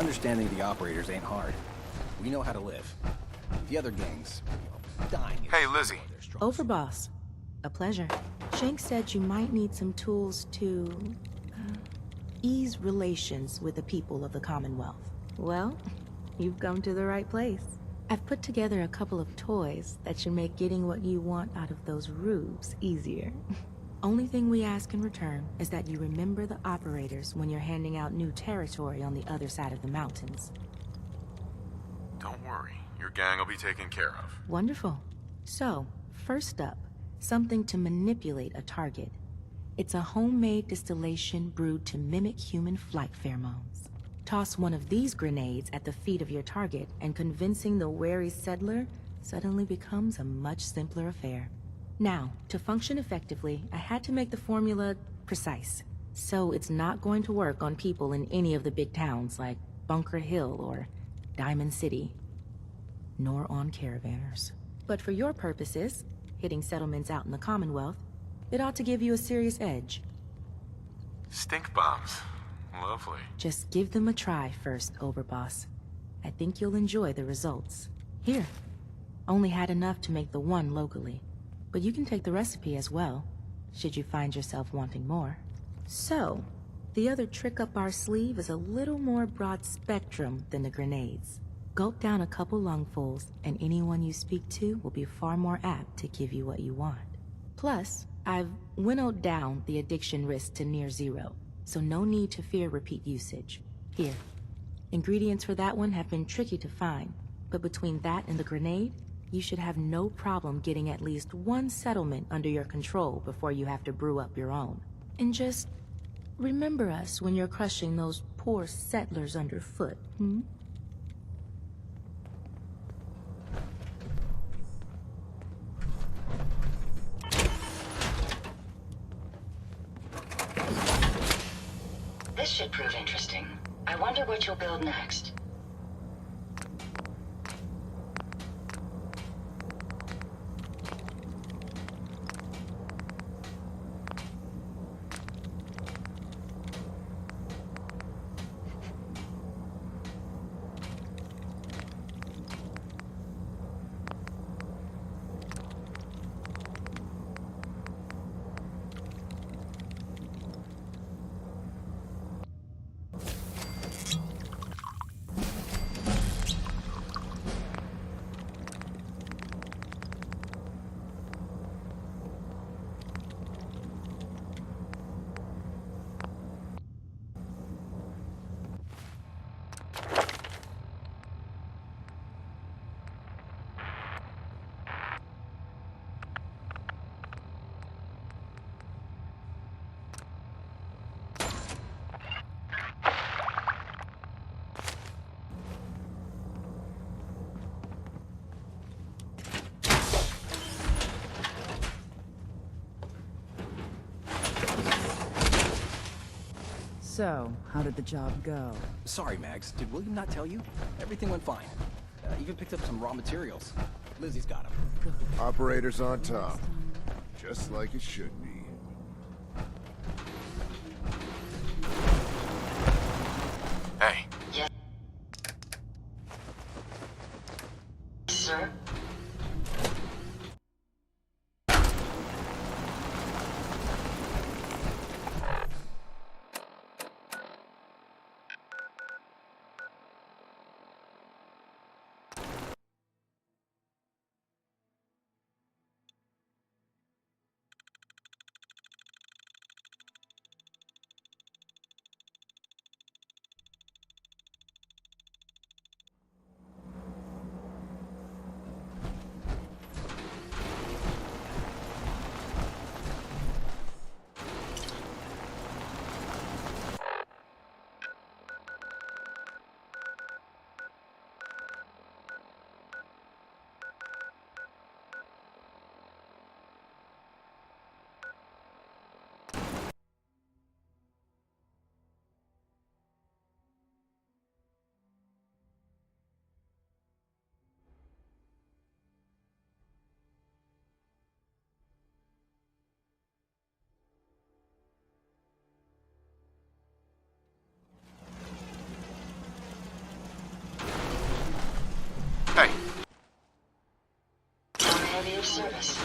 Understanding the operators ain't hard. We know how to live. The other gangs, dying. Hey, Lizzie. Overboss. A pleasure. Shank said you might need some tools to ease relations with the people of the Commonwealth. Well, you've come to the right place. I've put together a couple of toys that should make getting what you want out of those rubes easier. Only thing we ask in return is that you remember the operators when you're handing out new territory on the other side of the mountains. Don't worry. Your gang will be taken care of. Wonderful. So, first up, something to manipulate a target. It's a homemade distillation brewed to mimic human flight pheromones. Toss one of these grenades at the feet of your target, and convincing the wary settler suddenly becomes a much simpler affair. Now, to function effectively, I had to make the formula precise. So it's not going to work on people in any of the big towns like Bunker Hill or Diamond City, nor on caravanners. But for your purposes, hitting settlements out in the Commonwealth, it ought to give you a serious edge. Stink bombs. Lovely. Just give them a try first, Overboss. I think you'll enjoy the results. Here. Only had enough to make the one locally. But you can take the recipe as well, should you find yourself wanting more. So, the other trick up our sleeve is a little more broad spectrum than the grenades. Gulp down a couple lungfuls, and anyone you speak to will be far more apt to give you what you want. Plus, I've winnowed down the addiction risk to near zero, so no need to fear repeat usage. Here. Ingredients for that one have been tricky to find, but between that and the grenade, you should have no problem getting at least one settlement under your control before you have to brew up your own. And just remember us when you're crushing those poor settlers underfoot, hmm? This should prove interesting. I wonder what you'll build next. So, how did the job go? Sorry, Mags. Did William not tell you? Everything went fine. Even picked up some raw materials. Lizzie's got them. Operators on top. Just like it should be. Hey. Yes, sir. to be of service.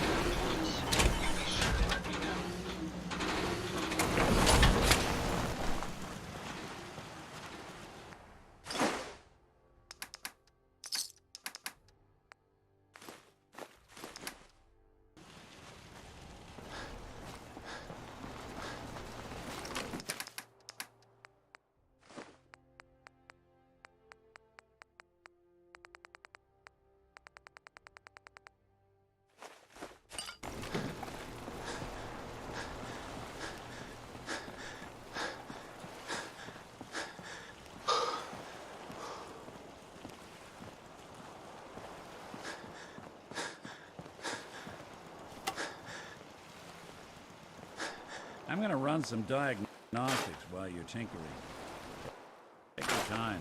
I'm gonna run some diagnostics while you're tinkering. Take your time.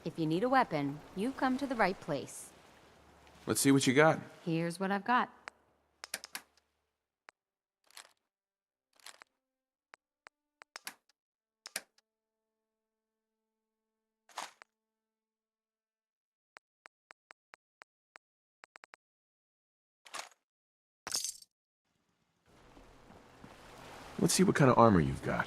If you need a weapon, you've come to the right place. Let's see what you got. Here's what I've got. Let's see what kind of armor you've got.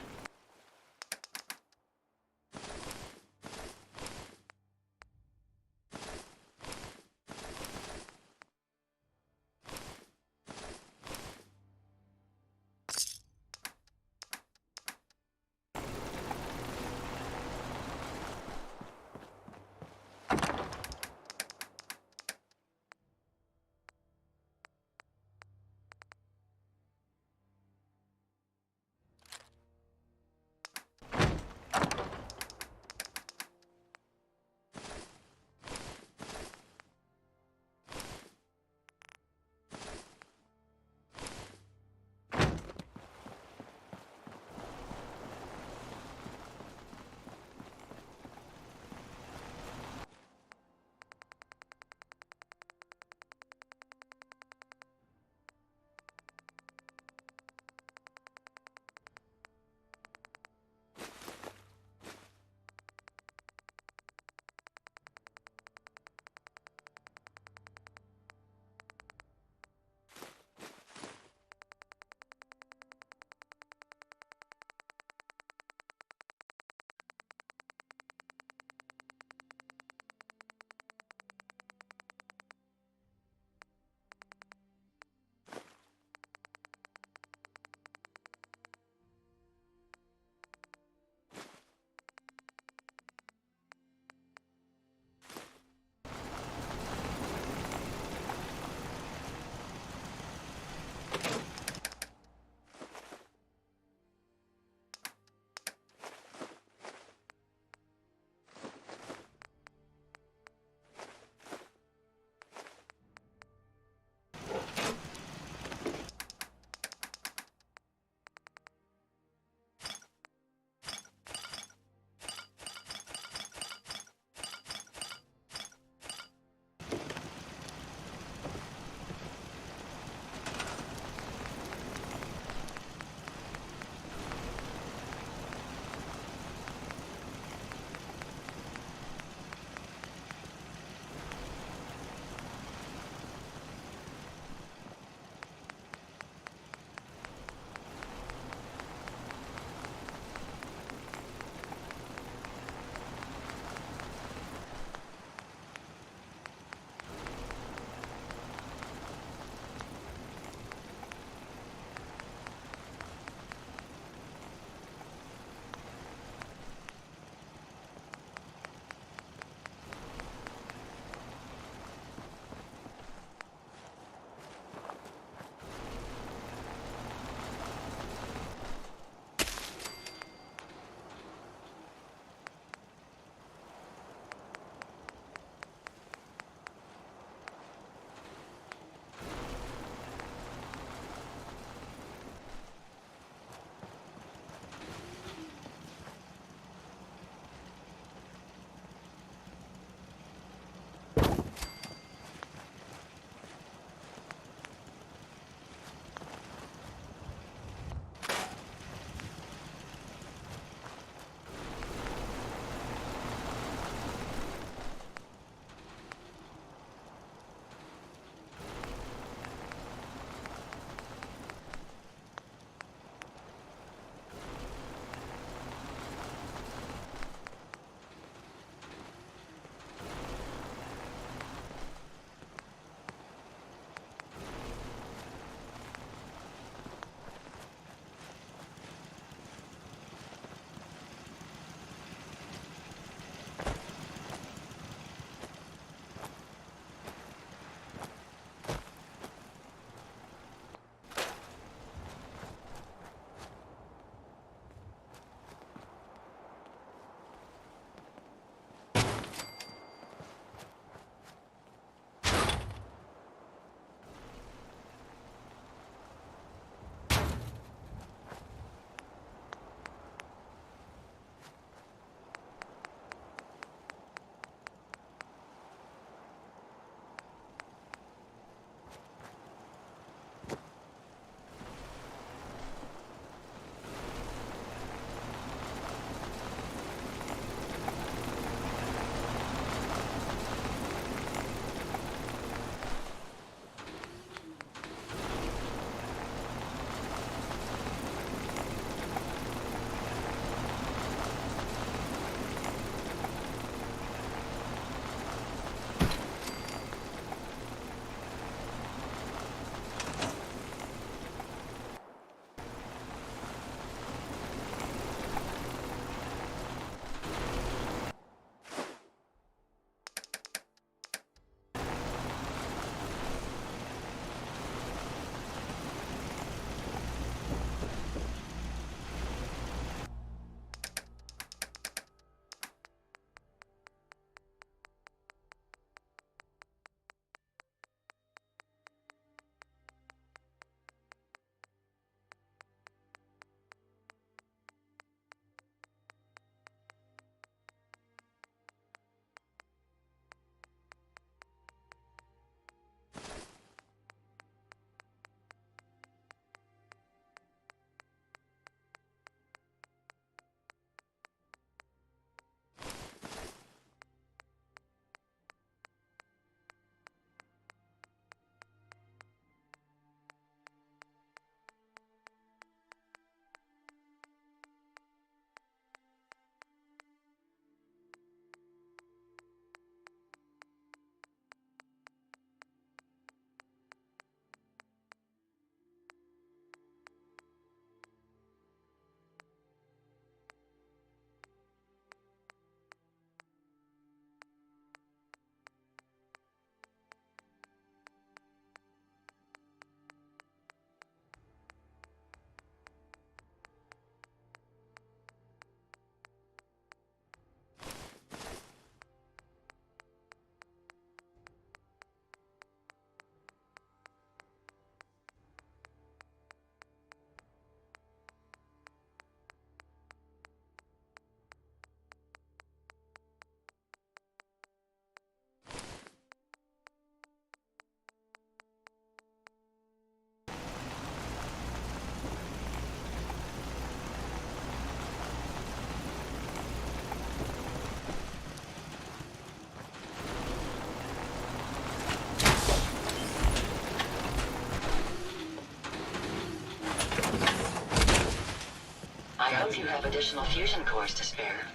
I hope you have additional fusion cores to spare.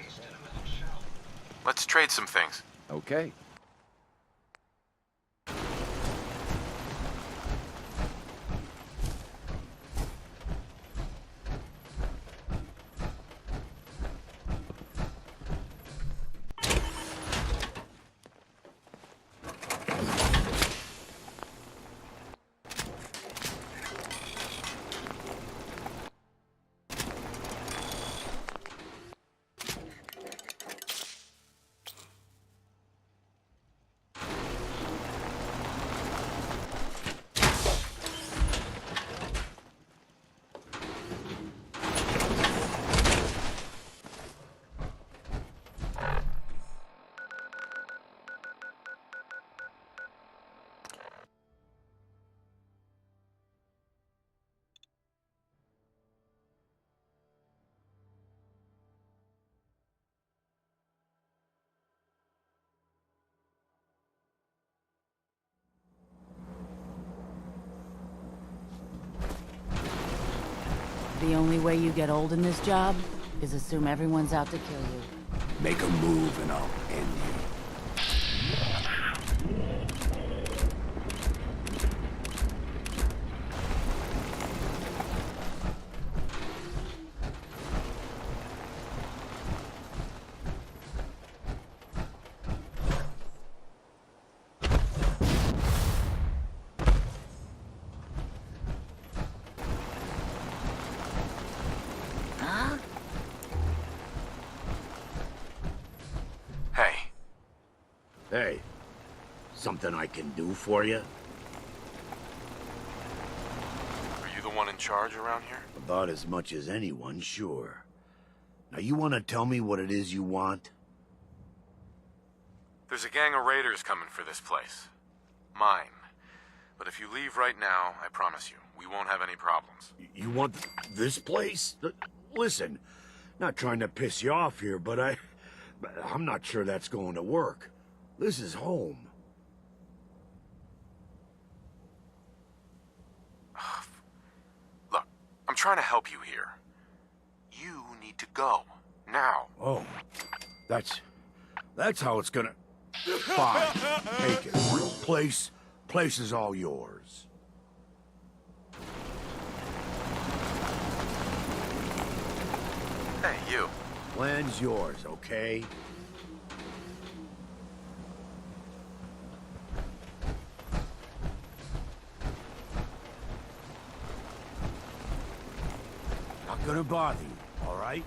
Let's trade some things. Okay. The only way you get old in this job is assume everyone's out to kill you. Make a move and I'll end you. Hey, Hey, something I can do for you? are you the one in charge around here? About as much as anyone, sure. Now you want to tell me what it is you want? There's a gang of raiders coming for this place. Mine. But if you leave right now, I promise you, we won't have any problems. You want this place? Listen, not trying to piss you off here, but I'm not sure that's going to work. This is home. Look, I'm trying to help you here. You need to go. Now. Oh, that's how it's gonna... Fine, take it. Place is all yours. Hey, you. Land's yours, okay? Not gonna bother you, all right?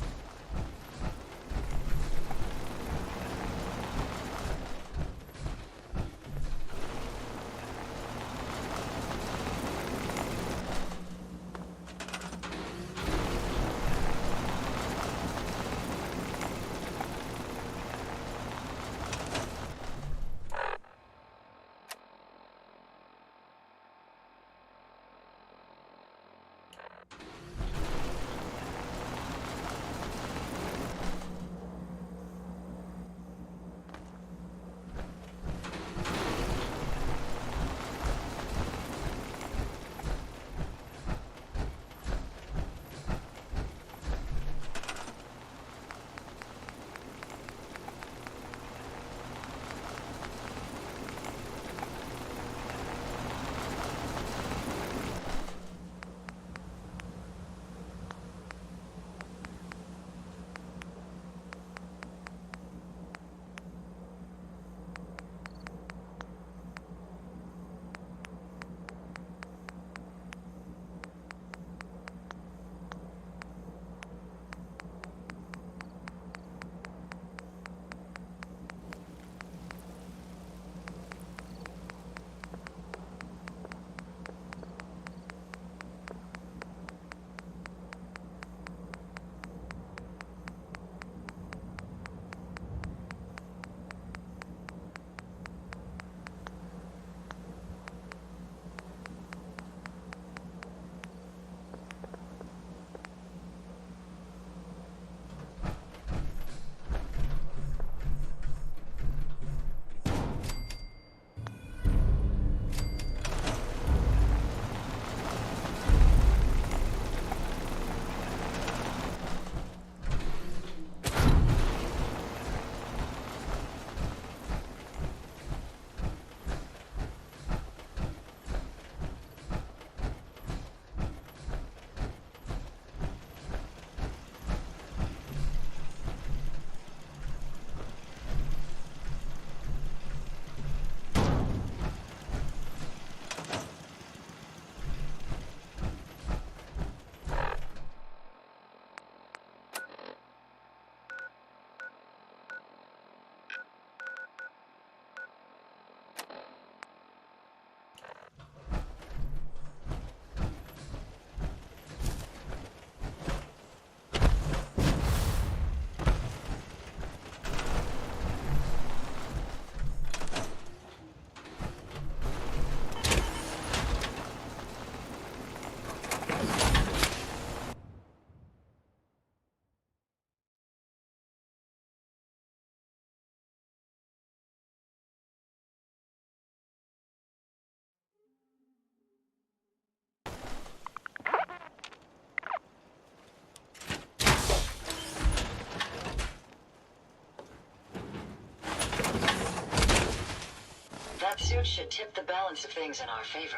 pursuit should tip the balance of things in our favor.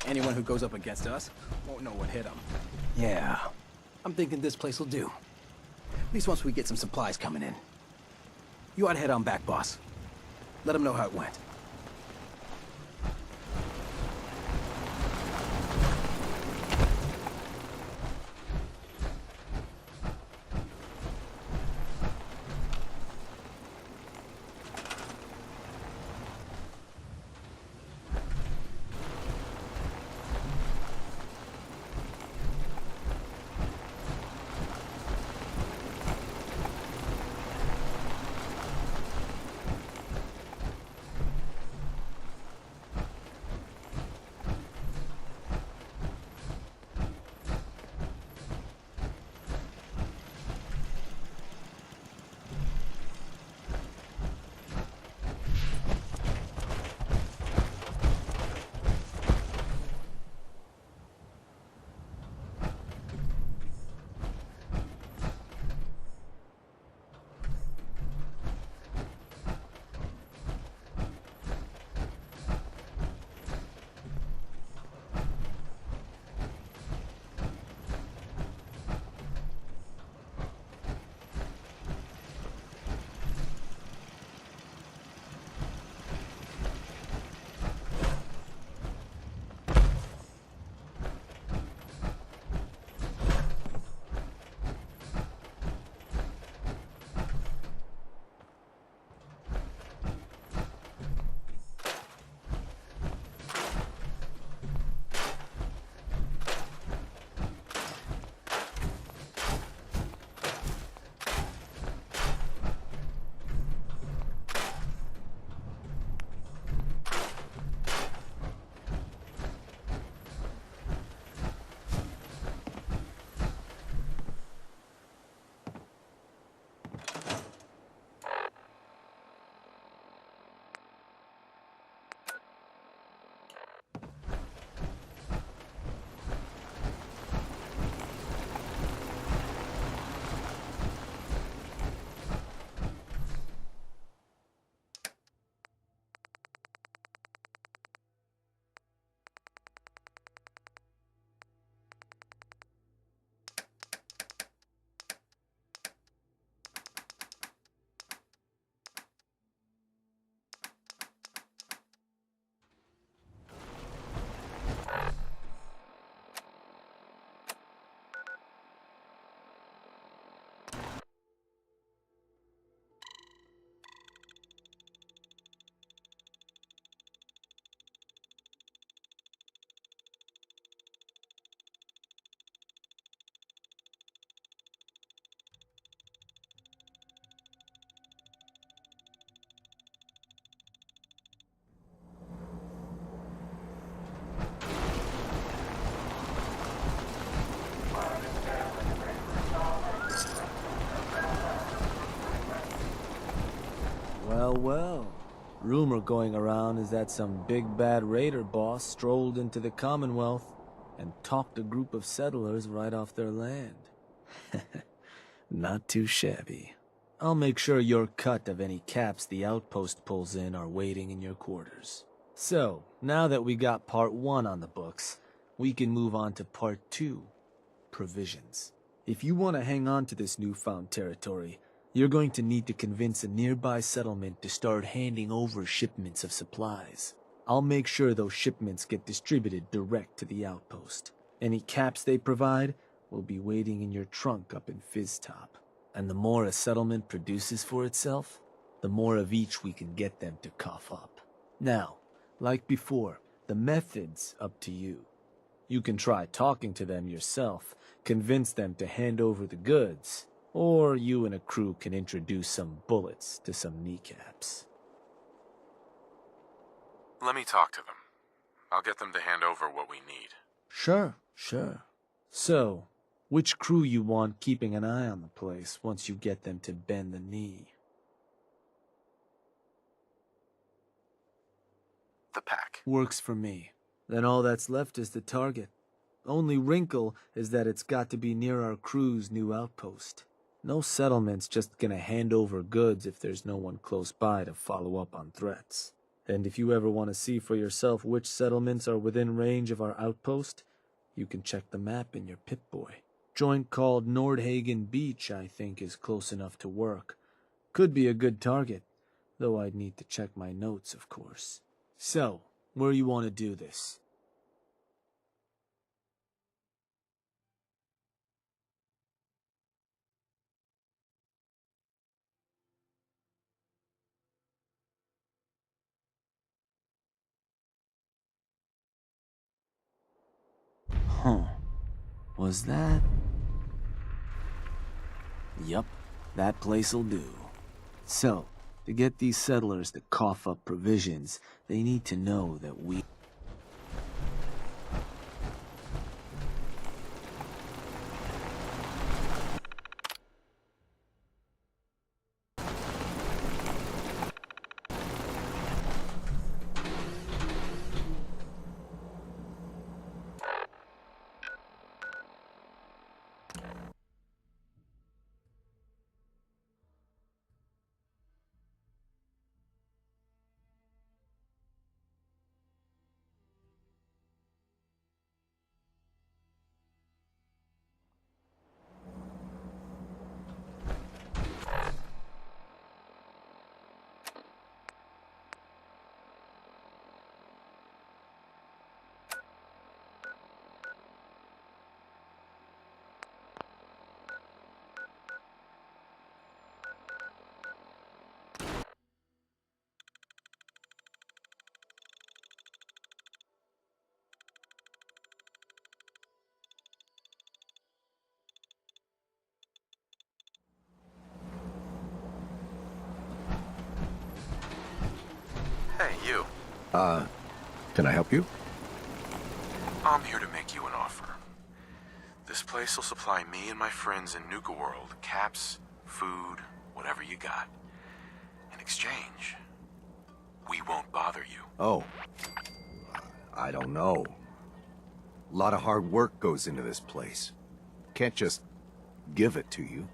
Anyone who goes up against us won't know what hit them. Yeah, I'm thinking this place will do. At least once we get some supplies coming in. You ought to head on back, boss. Let them know how it went. Well, rumor going around is that some big bad raider boss strolled into the Commonwealth and talked a group of settlers right off their land. Not too shabby. I'll make sure your cut of any caps the outpost pulls in are waiting in your quarters. So, now that we got part 1 on the books, we can move on to part 2, provisions. If you want to hang on to this newfound territory, you're going to need to convince a nearby settlement to start handing over shipments of supplies. I'll make sure those shipments get distributed direct to the outpost. Any caps they provide will be waiting in your trunk up in Fizztop. And the more a settlement produces for itself, the more of each we can get them to cough up. Now, like before, the method's up to you. You can try talking to them yourself, convince them to hand over the goods, or you and a crew can introduce some bullets to some kneecaps. Let me talk to them. I'll get them to hand over what we need. Sure. So, which crew you want keeping an eye on the place once you get them to bend the knee? The pack. Works for me. Then all that's left is the target. Only wrinkle is that it's got to be near our crew's new outpost. No settlement's just gonna hand over goods if there's no one close by to follow up on threats. And if you ever want to see for yourself which settlements are within range of our outpost, you can check the map in your Pip-Boy. Joint called Nordhagen Beach, I think, is close enough to work. Could be a good target, though I'd need to check my notes, of course. So, where you want to do this? Huh. Was that? Yup, that place'll do. So, to get these settlers to cough up provisions, they need to know that we... Hey, you. Can I help you? I'm here to make you an offer. This place will supply me and my friends in Nuka World caps, food, whatever you got. In exchange, we won't bother you. Oh. I don't know. A lot of hard work goes into this place. Can't just give it to you.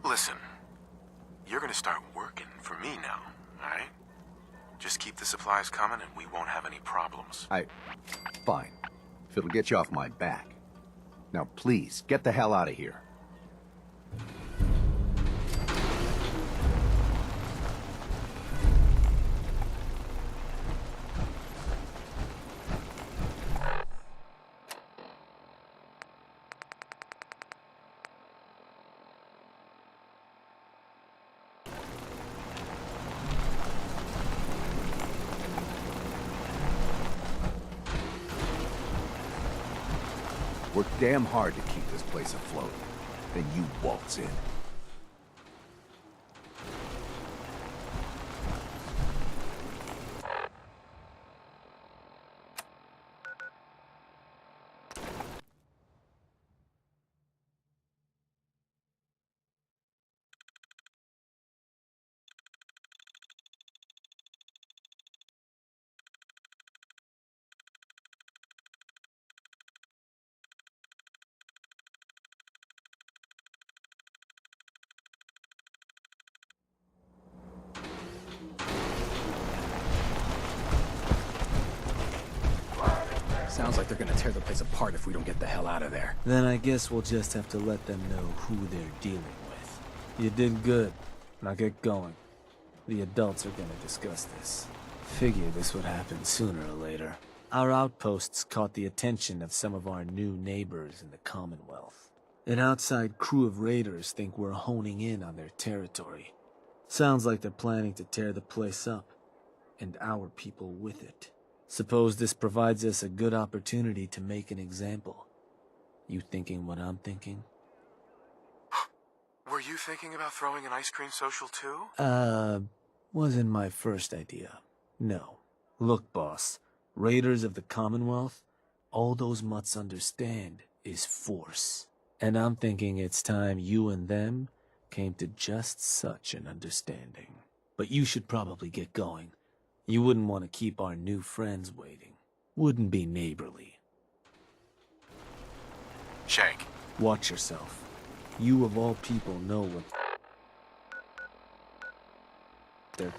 Listen, you're gonna start working for me now, alright? Just keep the supplies coming and we won't have any problems. Fine. If it'll get you off my back. Now please, get the hell out of here. Work damn hard to keep this place afloat. Then you waltz in. Sounds like they're gonna tear the place apart if we don't get the hell out of there. Then I guess we'll just have to let them know who they're dealing with. You did good. Now get going. The adults are gonna discuss this. Figure this would happen sooner or later. Our outposts caught the attention of some of our new neighbors in the Commonwealth. An outside crew of raiders think we're honing in on their territory. Sounds like they're planning to tear the place up, and our people with it. Suppose this provides us a good opportunity to make an example. You thinking what I'm thinking? Were you thinking about throwing an ice cream social too? Wasn't my first idea. No. Look, boss. Raiders of the Commonwealth, all those mutts understand is force. And I'm thinking it's time you and them came to just such an understanding. But you should probably get going. You wouldn't want to keep our new friends waiting. Wouldn't be neighborly. Shank. Watch yourself. You of all people know what they're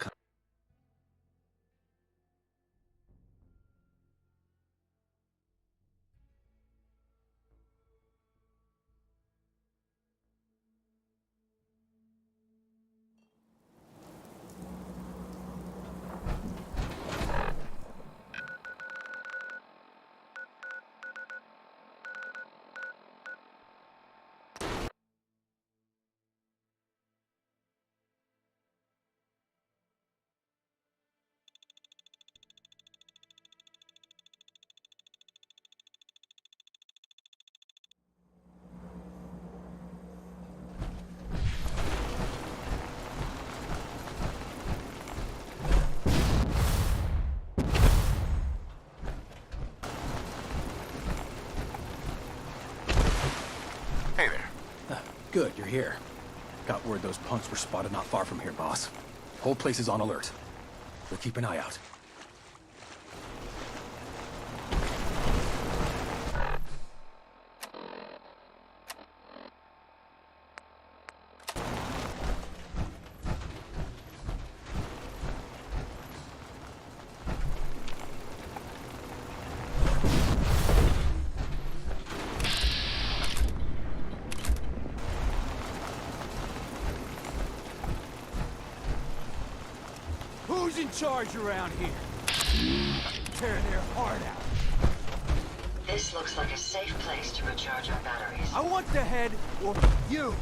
Hey there. Good, you're here. Got word those punks were spotted not far from here, boss. Whole place is on alert. We'll keep an eye out. Who's in charge around here? Tear their heart out. This looks like a safe place to recharge our batteries. I want the head or you.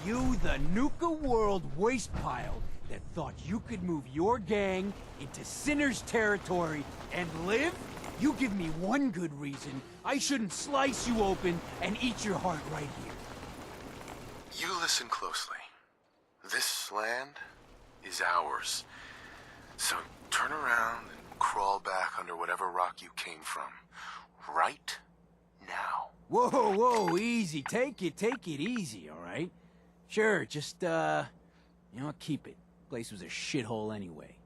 You, the Nuka World waste pile that thought you could move your gang into Sinner's territory and live? You give me one good reason I shouldn't slice you open and eat your heart right here. You listen closely. This land is ours. So turn around and crawl back under whatever rock you came from. Right now. Whoa, whoa, easy. Take it easy, all right? Sure, just, keep it. Place was a shithole anyway.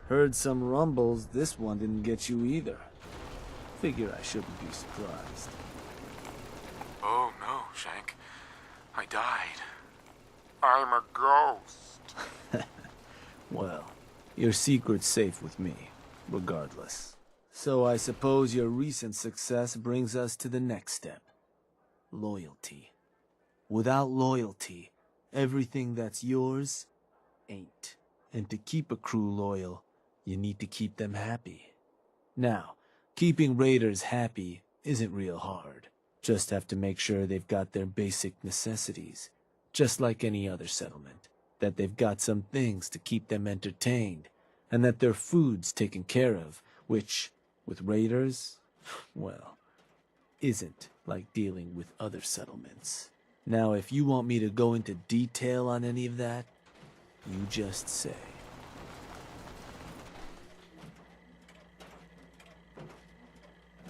Heard some rumbles, this one didn't get you either. Figure I shouldn't be surprised. Oh no, Shank. I died. I'm a ghost. Well, your secret's safe with me, regardless. So I suppose your recent success brings us to the next step. Loyalty. Without loyalty, everything that's yours ain't. And to keep a crew loyal, you need to keep them happy. Now, keeping raiders happy isn't real hard. Just have to make sure they've got their basic necessities, just like any other settlement. That they've got some things to keep them entertained, and that their food's taken care of, which, with raiders, well, isn't like dealing with other settlements. Now, if you want me to go into detail on any of that, you just say.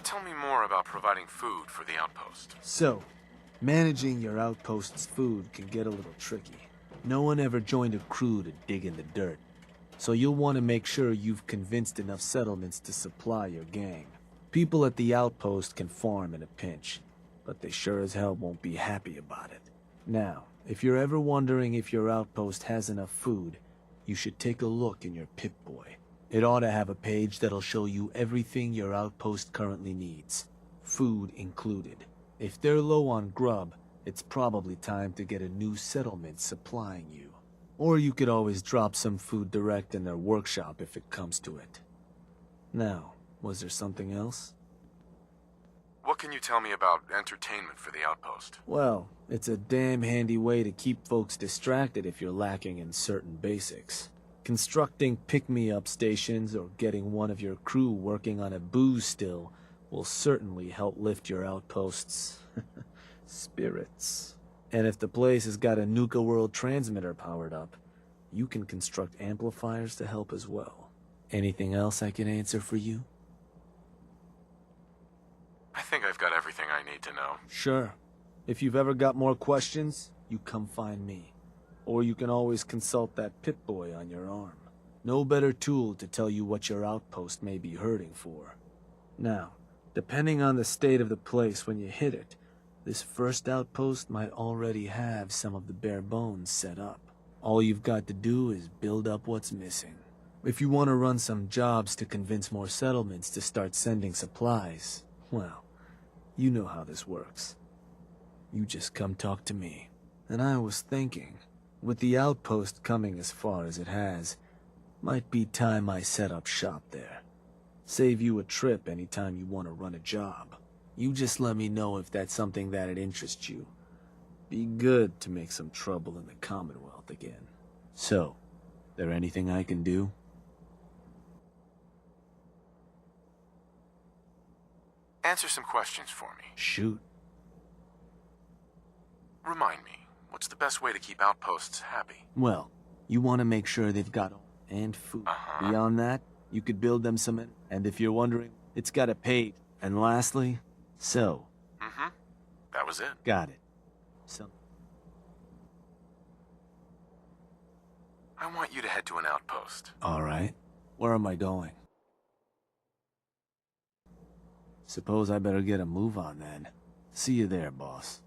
Tell me more about providing food for the outpost. So, managing your outpost's food can get a little tricky. No one ever joined a crew to dig in the dirt, so you'll want to make sure you've convinced enough settlements to supply your gang. People at the outpost can farm in a pinch, but they sure as hell won't be happy about it. Now, if you're ever wondering if your outpost has enough food, you should take a look in your Pip-Boy. It ought to have a page that'll show you everything your outpost currently needs, food included. If they're low on grub, it's probably time to get a new settlement supplying you. Or you could always drop some food direct in their workshop if it comes to it. Now, was there something else? What can you tell me about entertainment for the outpost? Well, it's a damn handy way to keep folks distracted if you're lacking in certain basics. Constructing pick-me-up stations or getting one of your crew working on a booze still will certainly help lift your outpost's spirits. And if the place has got a Nuka World transmitter powered up, you can construct amplifiers to help as well. Anything else I can answer for you? I think I've got everything I need to know. Sure. If you've ever got more questions, you come find me. Or you can always consult that Pip-Boy on your arm. No better tool to tell you what your outpost may be hurting for. Now, depending on the state of the place when you hit it, this first outpost might already have some of the bare bones set up. All you've got to do is build up what's missing. If you want to run some jobs to convince more settlements to start sending supplies, well, you know how this works. You just come talk to me. And I was thinking, with the outpost coming as far as it has, might be time I set up shop there. Save you a trip anytime you want to run a job. You just let me know if that's something that'd interest you. Be good to make some trouble in the Commonwealth again. So, there anything I can do? Answer some questions for me. Shoot. Remind me, what's the best way to keep outposts happy? Well, you want to make sure they've got and food. Beyond that, you could build them some, and if you're wondering, it's got a page. And lastly, so. That was it. Got it. So. I want you to head to an outpost. All right. Where am I going? Suppose I better get a move on then. See you there, boss.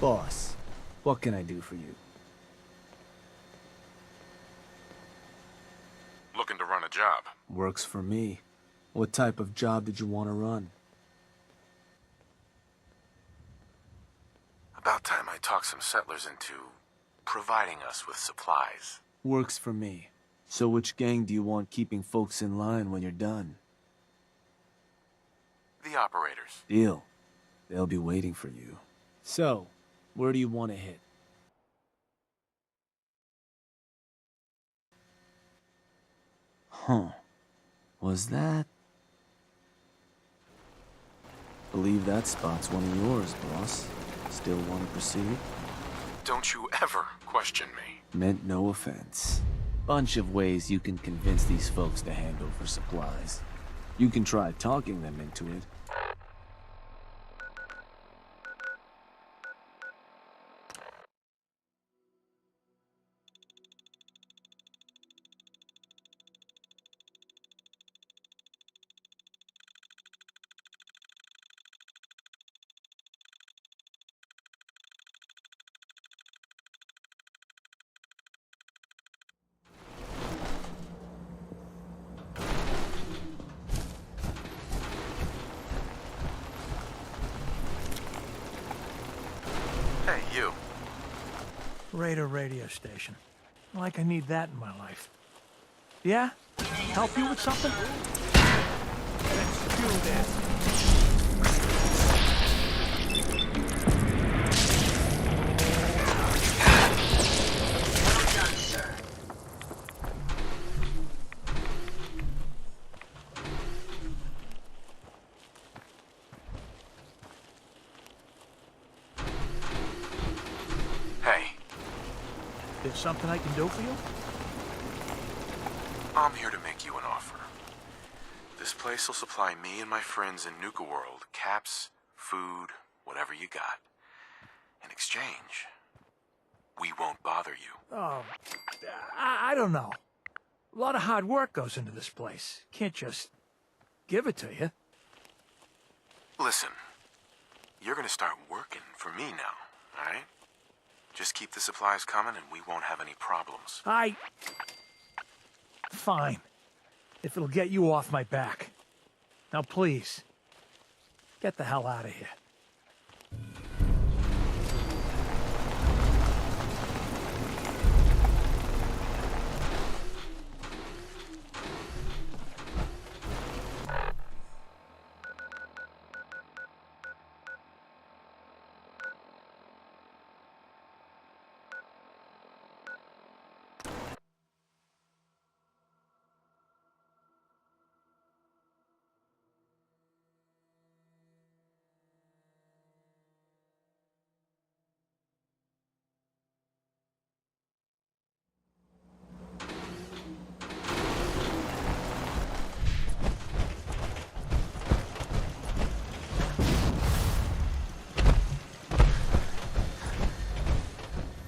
Boss, what can I do for you? Looking to run a job. Works for me. What type of job did you want to run? About time I talked some settlers into providing us with supplies. Works for me. So which gang do you want keeping folks in line when you're done? The operators. Deal. They'll be waiting for you. So, where do you want to hit? Huh. Was that... Believe that spot's one of yours, boss. Still want to proceed? Don't you ever question me. Meant no offense. Bunch of ways you can convince these folks to hand over supplies. You can try talking them into it. Hey, you. Raider radio station. Like I need that in my life. Yeah? Help you with something? Let's do this. Well done, sir. Hey, There's something I can do for you? I'm here to make you an offer. This place will supply me and my friends in Nuka World caps, food, whatever you got. In exchange, we won't bother you. Oh, I don't know. A lot of hard work goes into this place. Can't just give it to you. Listen, you're gonna start working for me now, alright? Just keep the supplies coming and we won't have any problems. Fine. If it'll get you off my back. Now please, get the hell out of here.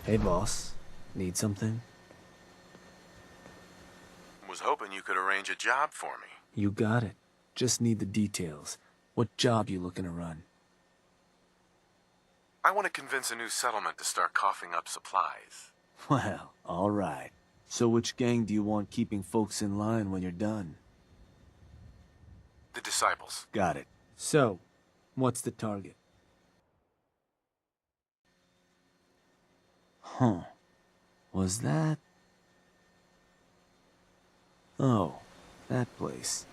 Hey, boss. Need something? Was hoping you could arrange a job for me. You got it. Just need the details. What job you looking to run? I want to convince a new settlement to start coughing up supplies. Well, all right. So which gang do you want keeping folks in line when you're done? The Disciples. Got it. So, what's the target? Huh. Was that... Oh, that place.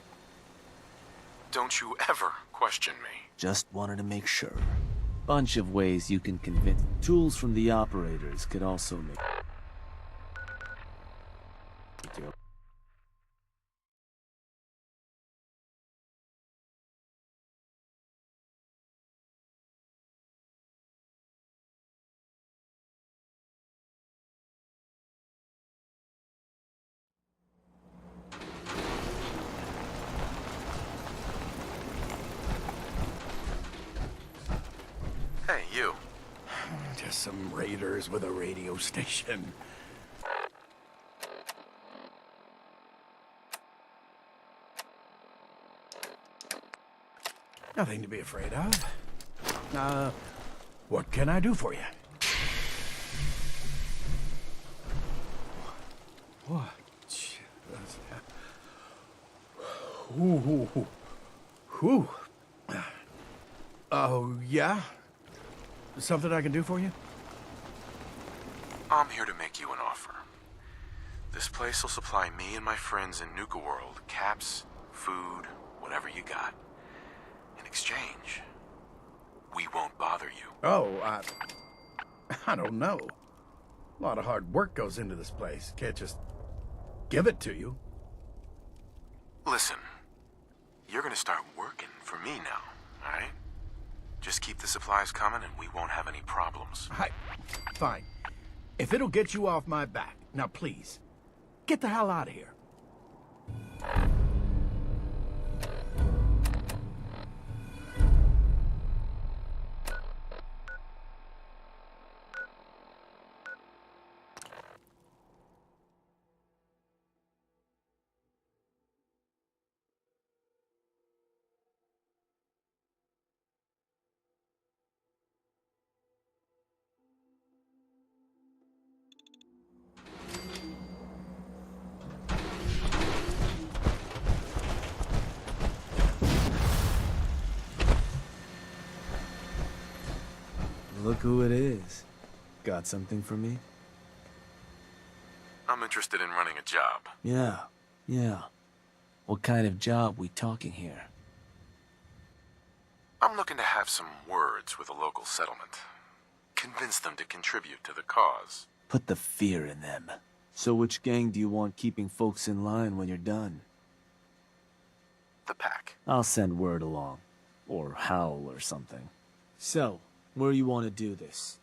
Don't you ever question me. Just wanted to make sure. Bunch of ways you can convince. Tools from the operators could also make... Hey, you. Just some raiders with a radio station. Nothing to be afraid of. What can I do for you? What? Ooh. Oh, yeah? Something I can do for you? I'm here to make you an offer. This place will supply me and my friends in Nuka World caps, food, whatever you got. In exchange, we won't bother you. Oh, I don't know. A lot of hard work goes into this place. Can't just give it to you. Listen, you're gonna start working for me now, alright? Just keep the supplies coming and we won't have any problems. Fine. If it'll get you off my back. Now, please, get the hell out of here. Look who it is. Got something for me? I'm interested in running a job. Yeah. What kind of job we talking here? I'm looking to have some words with a local settlement. Convince them to contribute to the cause. Put the fear in them. So which gang do you want keeping folks in line when you're done? The pack. I'll send word along. Or howl or something. So, where you want to do this?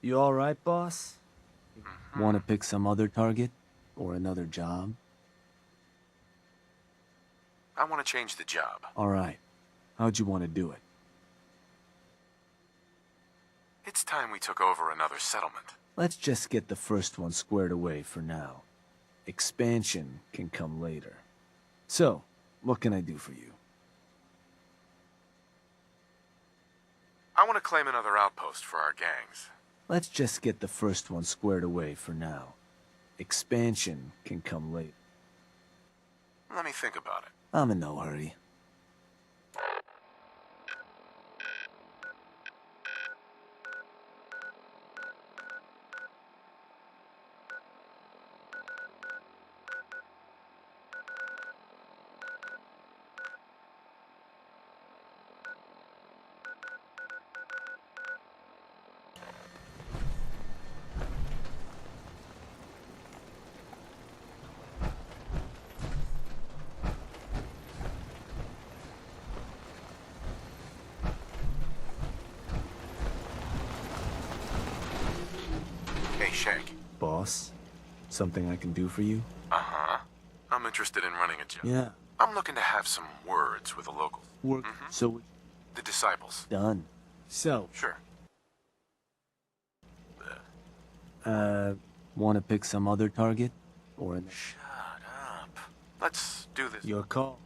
You alright, boss? Want to pick some other target? Or another job? I want to change the job. Alright. How'd you want to do it? It's time we took over another settlement. Let's just get the first one squared away for now. Expansion can come later. So, what can I do for you? I want to claim another outpost for our gangs. Let's just get the first one squared away for now. Expansion can come later. Let me think about it. I'm in no hurry. Hey, Shank. Boss? Something I can do for you? Uh-huh. I'm interested in running a job. Yeah. I'm looking to have some words with a local. Work. So... The disciples. Done. So... Sure. Want to pick some other target? Or... Shut up. Let's do this. Your call.